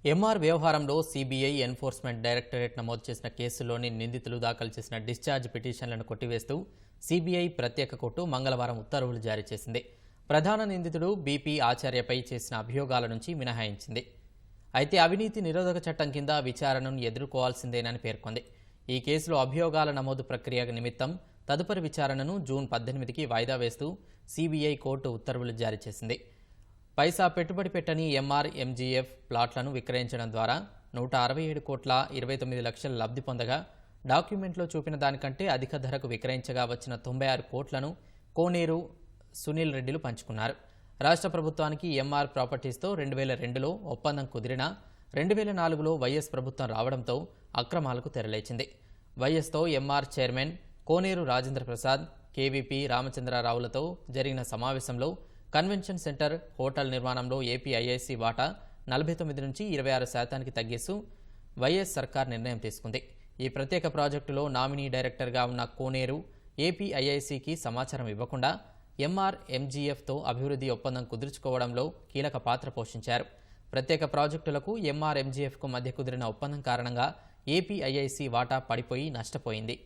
MR వ్యవహారంలో CBI enforcement directorate నమోదు చేసిన కేసులోని నిందితులు దాఖలు చేసిన డిశ్చార్జ్ పిటిషన్లను కొట్టివేస్తూ సీబీఐ ప్రత్యేక కోర్టు మంగళవారం ఉత్తర్వులు జారీ చేసింది. ప్రధాన నిందితుడు బీపీ ఆచార్యపై చేసిన అభియోగాల నుంచి మినహాయించింది. అయితే అవినీతి నిరోధక చట్టం కింద విచారణను ఎదుర్కోవాల్సిందేనని పేర్కొంది. ఈ కేసులో అభియోగాల నమోదు ప్రక్రియ నిమిత్తం తదుపరి విచారణను జూన్ 18కి వాయిదా వేస్తూ సీబీఐ కోర్టు ఉత్తర్వులు జారీ చేసింది. పైసా పెట్టుబడి పెట్టని ఎంఆర్ ఎంజీఎఫ్ ప్లాట్లను విక్రయించడం ద్వారా 167 కోట్ల 29 లక్షల లబ్ధి పొందగా డాక్యుమెంట్లో చూపిన దానికంటే అధిక ధరకు విక్రయించగా వచ్చిన 96 కోట్లను కోనేరు సునీల్ రెడ్డిలు పంచుకున్నారు. రాష్ట్ర ప్రభుత్వానికి ఎంఆర్ ప్రాపర్టీస్తో 2002లో ఒప్పందం కుదిరినా 2004లో వైఎస్ ప్రభుత్వం రావడంతో అక్రమాలకు తెరలేచింది. వైఎస్తో ఎంఆర్ చైర్మన్ కోనేరు రాజేంద్ర ప్రసాద్, కేవీపీ రామచంద్రరావులతో జరిగిన సమావేశంలో కన్వెన్షన్ సెంటర్, హోటల్ నిర్మాణంలో ఏపీఐఐసీ వాటా 49 నుంచి 26% తగ్గిస్తూ వైఎస్ సర్కార్ నిర్ణయం తీసుకుంది. ఈ ప్రత్యేక ప్రాజెక్టులో నామినీ డైరెక్టర్గా ఉన్న కోనేరు ఏపీఐఐసీకి సమాచారం ఇవ్వకుండా ఎంఆర్ ఎంజీఎఫ్తో అభివృద్ధి ఒప్పందం కుదుర్చుకోవడంలో కీలక పాత్ర పోషించారు. ప్రత్యేక ప్రాజెక్టులకు ఎంఆర్ ఎంజీఎఫ్కు మధ్య కుదిరిన ఒప్పందం కారణంగా ఏపీఐఐసీ వాటా పడిపోయి నష్టపోయింది.